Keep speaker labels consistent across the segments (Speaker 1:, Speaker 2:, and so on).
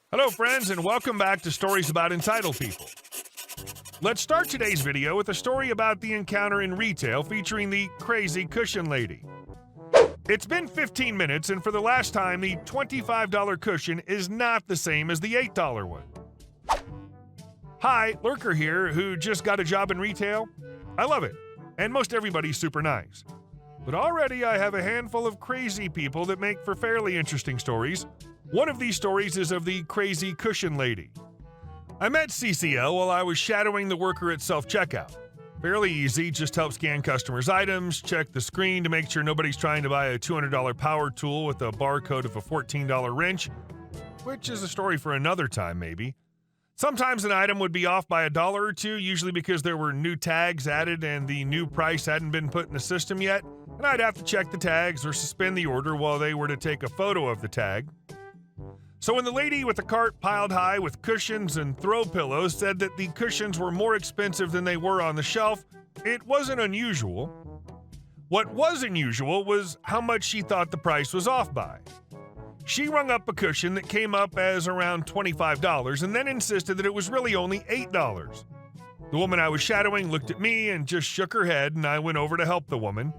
Speaker 1: Hello, friends, and welcome back to Stories About Entitled People. Let's start today's video with a story about the encounter in retail featuring the crazy cushion lady. It's been 15 minutes, and for the last time, the $25 cushion is not the same as the $8 one. Hi, Lurker here, who just got a job in retail. I love it, and most everybody's super nice. But already I have a handful of crazy people that make for fairly interesting stories. One of these stories is of the crazy cushion lady. I met CCL while I was shadowing the worker at self-checkout. Fairly easy, just help scan customers' items, check the screen to make sure nobody's trying to buy a $200 power tool with a barcode of a $14 wrench, which is a story for another time maybe. Sometimes an item would be off by $1 or $2, usually because there were new tags added and the new price hadn't been put in the system yet, and I'd have to check the tags or suspend the order while they were to take a photo of the tag. So when the lady with the cart piled high with cushions and throw pillows said that the cushions were more expensive than they were on the shelf, it wasn't unusual. What was unusual was how much she thought the price was off by. She rung up a cushion that came up as around $25 and then insisted that it was really only $8. The woman I was shadowing looked at me and just shook her head, and I went over to help the woman.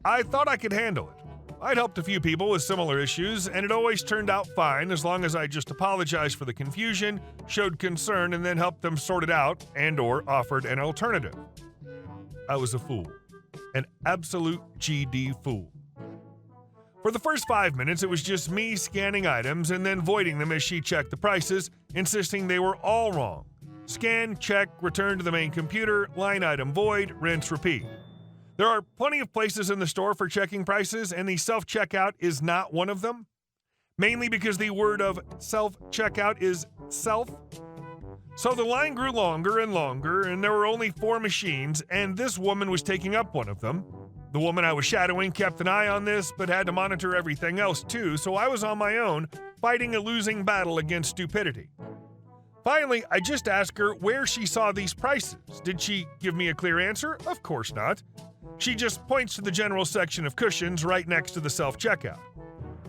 Speaker 1: I thought I could handle it. I'd helped a few people with similar issues, and it always turned out fine as long as I just apologized for the confusion, showed concern, and then helped them sort it out and/or offered an alternative. I was a fool. An absolute GD fool. For the first 5 minutes, it was just me scanning items and then voiding them as she checked the prices, insisting they were all wrong. Scan, check, return to the main computer, line item void, rinse, repeat. There are plenty of places in the store for checking prices, and the self-checkout is not one of them. Mainly because the word of self-checkout is self. So the line grew longer and longer, and there were only 4 machines, and this woman was taking up one of them. The woman I was shadowing kept an eye on this, but had to monitor everything else too, so I was on my own, fighting a losing battle against stupidity. Finally, I just asked her where she saw these prices. Did she give me a clear answer? Of course not. She just points to the general section of cushions right next to the self-checkout.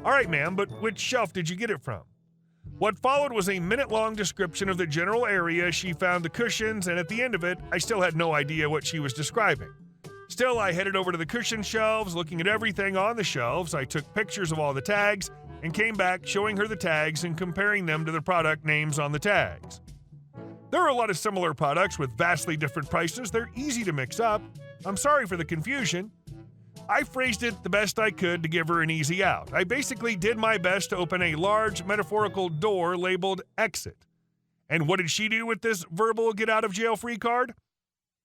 Speaker 1: All right, ma'am, but which shelf did you get it from? What followed was a minute-long description of the general area she found the cushions, and at the end of it, I still had no idea what she was describing. Still, I headed over to the cushion shelves, looking at everything on the shelves. I took pictures of all the tags and came back showing her the tags and comparing them to the product names on the tags. There are a lot of similar products with vastly different prices. They're easy to mix up. I'm sorry for the confusion. I phrased it the best I could to give her an easy out. I basically did my best to open a large metaphorical door labeled exit. And what did she do with this verbal get-out-of-jail-free card?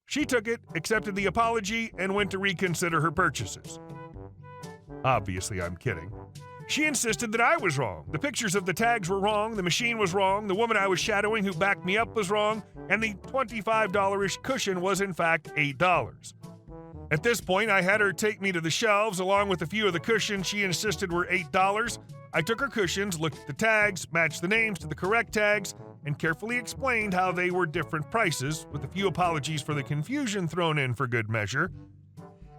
Speaker 1: She took it, accepted the apology, and went to reconsider her purchases. Obviously, I'm kidding. She insisted that I was wrong. The pictures of the tags were wrong, the machine was wrong, the woman I was shadowing who backed me up was wrong, and the $25-ish cushion was in fact $8. At this point, I had her take me to the shelves along with a few of the cushions she insisted were $8. I took her cushions, looked at the tags, matched the names to the correct tags, and carefully explained how they were different prices, with a few apologies for the confusion thrown in for good measure.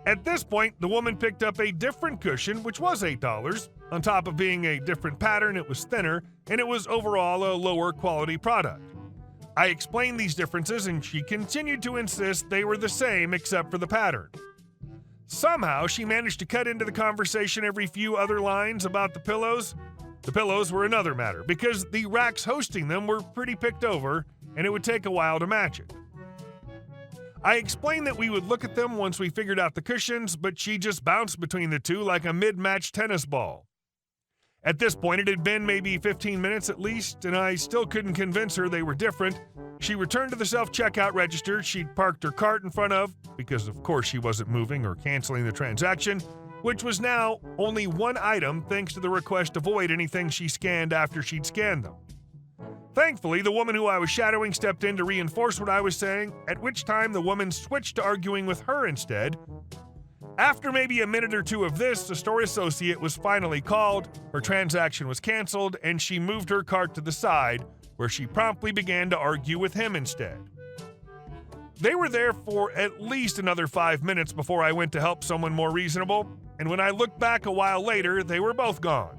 Speaker 1: At this point, the woman picked up a different cushion, which was $8. On top of being a different pattern, it was thinner, and it was overall a lower quality product. I explained these differences, and she continued to insist they were the same except for the pattern. Somehow, she managed to cut into the conversation every few other lines about the pillows. The pillows were another matter, because the racks hosting them were pretty picked over, and it would take a while to match it. I explained that we would look at them once we figured out the cushions, but she just bounced between the two like a mid-match tennis ball. At this point, it had been maybe 15 minutes at least, and I still couldn't convince her they were different. She returned to the self-checkout register she'd parked her cart in front of, because of course she wasn't moving or canceling the transaction, which was now only one item thanks to the request to void anything she scanned after she'd scanned them. Thankfully, the woman who I was shadowing stepped in to reinforce what I was saying, at which time the woman switched to arguing with her instead. After maybe a minute or two of this, the store associate was finally called, her transaction was canceled, and she moved her cart to the side, where she promptly began to argue with him instead. They were there for at least another 5 minutes before I went to help someone more reasonable, and when I looked back a while later, they were both gone.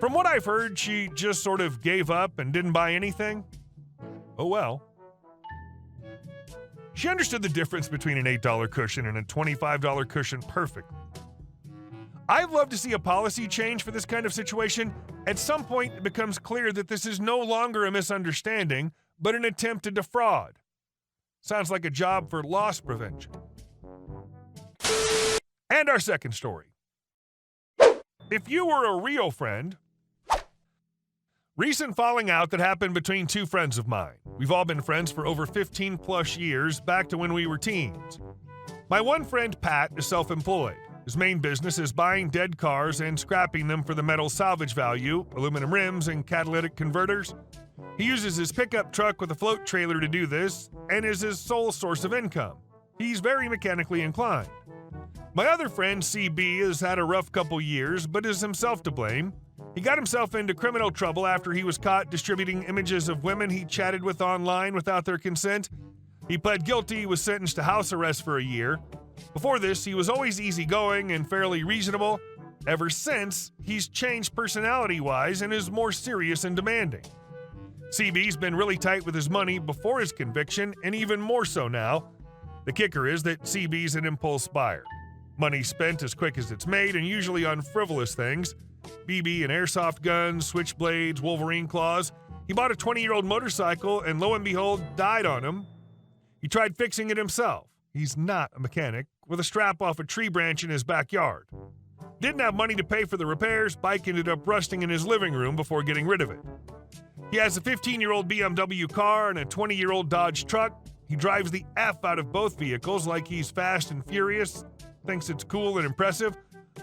Speaker 1: From what I've heard, she just sort of gave up and didn't buy anything. Oh well. She understood the difference between an $8 cushion and a $25 cushion perfectly. I'd love to see a policy change for this kind of situation. At some point, it becomes clear that this is no longer a misunderstanding, but an attempt to defraud. Sounds like a job for loss prevention. And our second story. If you were a real friend, recent falling out that happened between two friends of mine. We've all been friends for over 15 plus years, back to when we were teens. My one friend, Pat, is self-employed. His main business is buying dead cars and scrapping them for the metal salvage value, aluminum rims, and catalytic converters. He uses his pickup truck with a float trailer to do this, and is his sole source of income. He's very mechanically inclined. My other friend, CB, has had a rough couple years, but is himself to blame. He got himself into criminal trouble after he was caught distributing images of women he chatted with online without their consent. He pled guilty, was sentenced to house arrest for a year. Before this, he was always easygoing and fairly reasonable. Ever since, he's changed personality-wise and is more serious and demanding. CB's been really tight with his money before his conviction, and even more so now. The kicker is that CB's an impulse buyer. Money spent as quick as it's made, and usually on frivolous things. BB and airsoft guns, switchblades, Wolverine claws. He bought a 20-year-old motorcycle, and lo and behold, died on him. He tried fixing it himself. He's not a mechanic, with a strap off a tree branch in his backyard. Didn't have money to pay for the repairs, bike ended up rusting in his living room before getting rid of it. He has a 15-year-old BMW car and a 20-year-old Dodge truck. He drives the F out of both vehicles like he's fast and furious, thinks it's cool and impressive.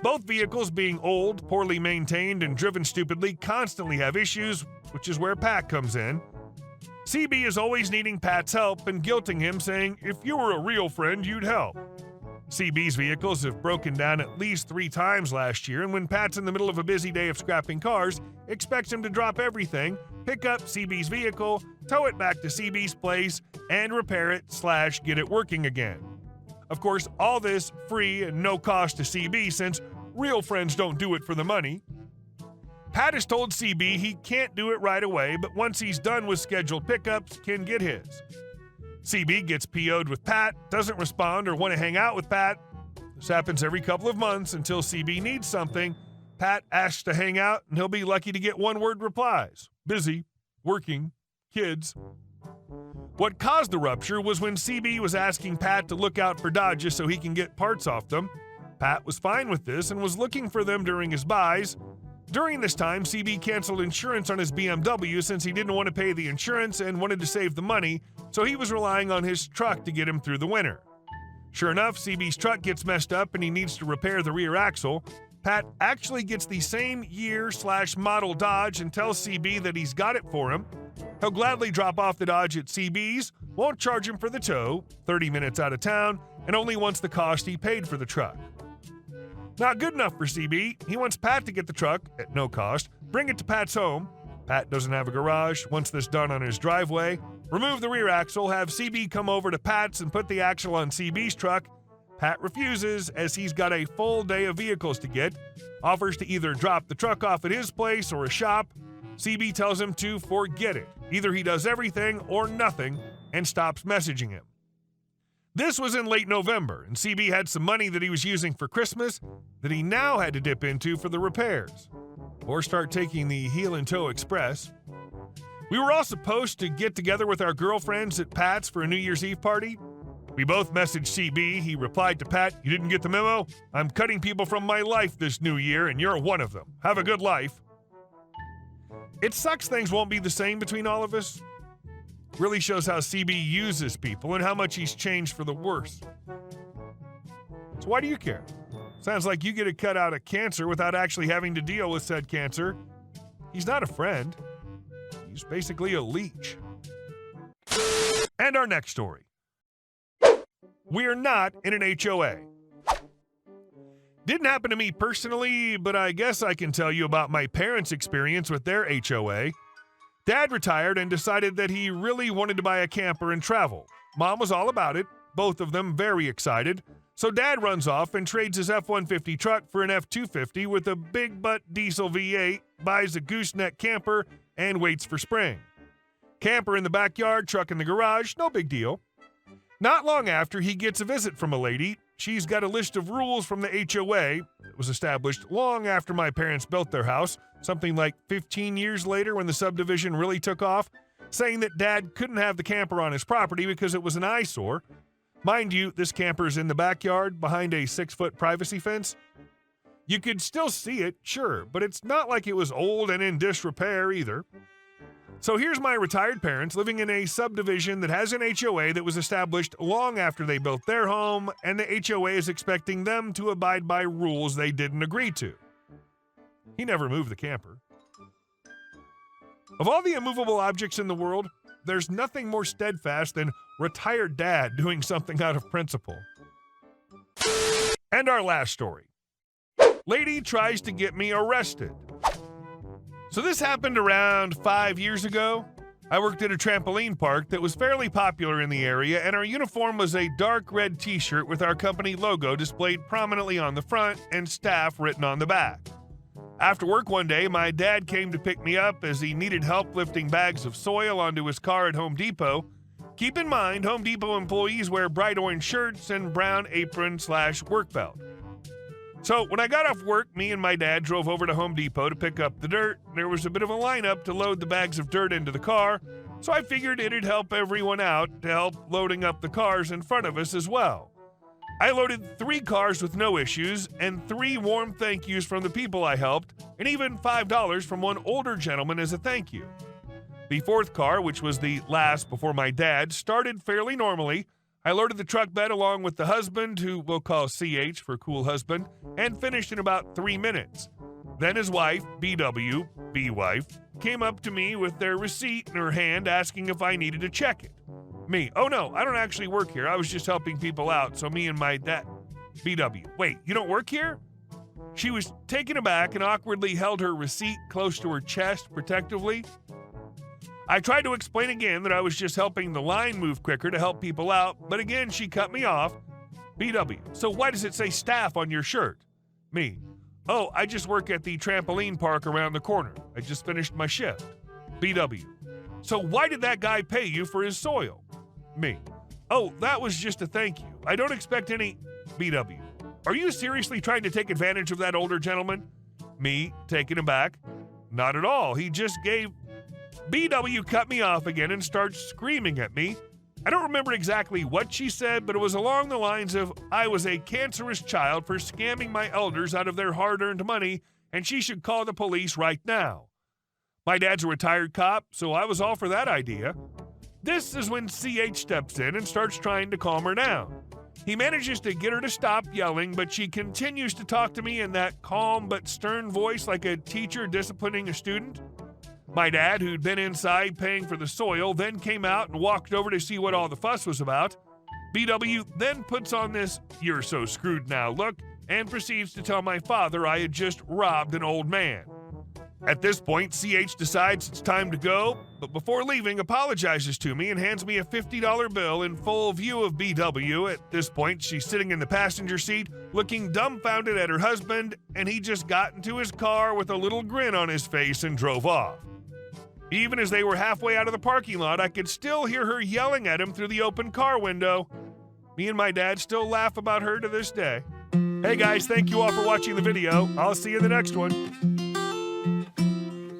Speaker 1: Both vehicles, being old, poorly maintained, and driven stupidly, constantly have issues, which is where Pat comes in. CB is always needing Pat's help and guilting him, saying, if you were a real friend, you'd help. CB's vehicles have broken down at least 3 times last year, and when Pat's in the middle of a busy day of scrapping cars, expects him to drop everything, pick up CB's vehicle, tow it back to CB's place, and repair it / get it working again. Of course, all this free and no cost to CB, since real friends don't do it for the money. Pat has told CB he can't do it right away, but once he's done with scheduled pickups, can get his. CB gets PO'd with Pat, doesn't respond or want to hang out with Pat. This happens every couple of months until CB needs something. Pat asks to hang out, and he'll be lucky to get one-word replies. Busy, working, kids. What caused the rupture was when CB was asking Pat to look out for Dodges so he can get parts off them. Pat was fine with this and was looking for them during his buys. During this time, CB canceled insurance on his BMW since he didn't want to pay the insurance and wanted to save the money, so he was relying on his truck to get him through the winter. Sure enough, CB's truck gets messed up and he needs to repair the rear axle. Pat actually gets the same year / model Dodge and tells CB that he's got it for him. He'll gladly drop off the Dodge at CB's, won't charge him for the tow, 30 minutes out of town, and only wants the cost he paid for the truck. Not good enough for CB. He wants Pat to get the truck, at no cost, bring it to Pat's home. Pat doesn't have a garage, wants this done on his driveway. Remove the rear axle, have CB come over to Pat's and put the axle on CB's truck. Pat refuses, as he's got a full day of vehicles to get, offers to either drop the truck off at his place or a shop. CB tells him to forget it. Either he does everything or nothing, and stops messaging him. This was in late November, and CB had some money that he was using for Christmas that he now had to dip into for the repairs, or start taking the Heel and Toe Express. We were all supposed to get together with our girlfriends at Pat's for a New Year's Eve party. We both messaged CB. He replied to Pat, "You didn't get the memo? I'm cutting people from my life this new year, and you're one of them. Have a good life." It sucks things won't be the same between all of us. Really shows how CB uses people and how much he's changed for the worse. So why do you care? Sounds like you get a cut out of cancer without actually having to deal with said cancer. He's not a friend. He's basically a leech. And our next story. We're not in an HOA. Didn't happen to me personally, but I guess I can tell you about my parents' experience with their HOA. Dad retired and decided that he really wanted to buy a camper and travel. Mom was all about it, both of them very excited. So Dad runs off and trades his F-150 truck for an F-250 with a big butt diesel V8, buys a gooseneck camper, and waits for spring. Camper in the backyard, truck in the garage, no big deal. Not long after, he gets a visit from a lady. She's got a list of rules from the HOA that was established long after my parents built their house, something like 15 years later when the subdivision really took off, saying that Dad couldn't have the camper on his property because it was an eyesore. Mind you, this camper's in the backyard behind a 6-foot privacy fence. You could still see it, sure, but it's not like it was old and in disrepair either. So here's my retired parents living in a subdivision that has an HOA that was established long after they built their home, and the HOA is expecting them to abide by rules they didn't agree to. He never moved the camper. Of all the immovable objects in the world, there's nothing more steadfast than retired dad doing something out of principle. And our last story. Lady tries to get me arrested. So this happened around 5 years ago. I worked at a trampoline park that was fairly popular in the area, and our uniform was a dark red t-shirt with our company logo displayed prominently on the front and staff written on the back. After work one day, my dad came to pick me up as he needed help lifting bags of soil onto his car at Home Depot. Keep in mind, Home Depot employees wear bright orange shirts and brown apron/work belt. So when I got off work, me and my dad drove over to Home Depot to pick up the dirt. There was a bit of a lineup to load the bags of dirt into the car, so I figured it'd help everyone out to help loading up the cars in front of us as well. I loaded 3 cars with no issues, and 3 warm thank yous from the people I helped, and even $5 from one older gentleman as a thank you. The 4th car, which was the last before my dad, started fairly normally. I loaded the truck bed along with the husband, who we'll call CH for cool husband, and finished in about 3 minutes. Then his wife, BW, B-wife, came up to me with their receipt in her hand asking if I needed to check it. Me, oh no, I don't actually work here. I was just helping people out, so me and my dad. BW, wait, you don't work here? She was taken aback and awkwardly held her receipt close to her chest protectively. I tried to explain again that I was just helping the line move quicker to help people out, but again she cut me off. BW, so why does it say staff on your shirt? Me, oh, I just work at the trampoline park around the corner. I just finished my shift. BW, so why did that guy pay you for his soil? Me, oh, that was just a thank you. I don't expect any. BW, are you seriously trying to take advantage of that older gentleman? Me, taken aback. Not at all. He just gave. BW cut me off again and starts screaming at me. I don't remember exactly what she said, but it was along the lines of, I was a cancerous child for scamming my elders out of their hard-earned money, and she should call the police right now. My dad's a retired cop, so I was all for that idea. This is when CH steps in and starts trying to calm her down. He manages to get her to stop yelling, but she continues to talk to me in that calm but stern voice like a teacher disciplining a student. My dad, who'd been inside paying for the soil, then came out and walked over to see what all the fuss was about. BW then puts on this "you're so screwed now" look and proceeds to tell my father I had just robbed an old man. At this point, CH decides it's time to go, but before leaving, apologizes to me and hands me a $50 bill in full view of BW. At this point, she's sitting in the passenger seat, looking dumbfounded at her husband, and he just got into his car with a little grin on his face and drove off. Even as they were halfway out of the parking lot, I could still hear her yelling at him through the open car window. Me and my dad still laugh about her to this day. Hey guys, thank you all for watching the video. I'll see you in the next one.